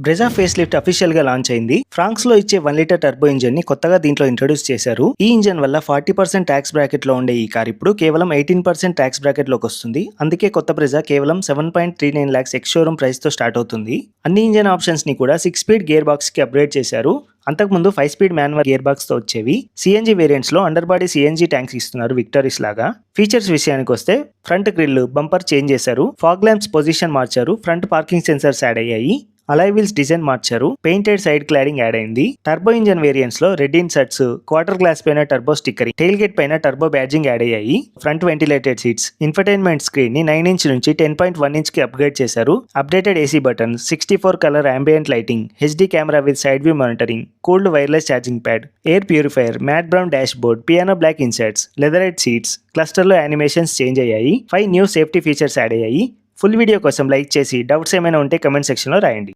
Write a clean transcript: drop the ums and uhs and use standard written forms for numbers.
Brezza face lift official గా launch అయింది. France లో ఇచ్చే 1 లీటర్ టర్బో ఇంజన్ ని కొత్తగా దీంట్లో ఇంట్రొడ్యూస్ చేశారు. ఈ ఇంజన్ వల్ల 40% ట్యాక్స్ బ్రాకెట్ లో ఉండే ఈ కార్ ఇప్పుడు కేవలం 18% ట్యాక్స్ బ్రాకెట్ లోకి వస్తుంది. అందుకే కొత్త బ్రెజా కేవలం 7.39 lakhs ఎక్స్ షోరూమ్ ప్రైస్ తో స్టార్ట్ అవుతుంది. అన్ని ఇంజన్ ఆప్షన్స్ ని కూడా 6 స్పీడ్ గేర్ బాక్స్ కి అప్గ్రేడ్ చేశారు. అంతకుముందు 5 స్పీడ్ మాన్యువల్ గేర్ బాక్స్ తో వచ్చేవి. సిఎన్జీ వేరియంట్స్ లో అండర్ బాడీ సిఎన్జీ ట్యాంక్స్ ఇస్తున్నారు విక్టరీస్ లాగా. ఫీచర్స్ విషయానికి వస్తే ఫ్రంట్ గ్రిల్ బంపర్ చేంజ్ చేశారు, ఫాగ్ ల్యాంప్స్ పొజిషన్ మార్చారు, ఫ్రంట్ పార్కింగ్ సెన్సర్స్ యాడ్ అయ్యాయి, అలాయ్ వీల్స్ డిజైన్ మార్చారు, పెయింటెడ్ సైడ్ క్లాడింగ్ యాడ్ అయింది. టర్బో ఇంజన్ వేరియంట్స్ లో రెడ్ ఇన్సర్ట్స్, క్వార్టర్ గ్లాస్ పైన టర్బో స్టిక్కరింగ్, టైల్ గేట్ పైన టర్బో బ్యాడ్జింగ్ యాడ్ అయ్యాయి. Front ventilated seats, infotainment screen ని 9 inch నుంచి 10.1 inch కి అప్గ్రేడ్ చేశారు. Updated AC button, 64 colour ambient lighting, HD camera with side view monitoring, cooled wireless charging pad, air purifier, matte brown dashboard, piano black inserts, leatherette seats, cluster లో animations change అయ్యాయి. 5 new safety features add అయ్యాయి. Full video కోసం like చేసి doubts ఏమైనా ఉంటే comment section లో రాయండి.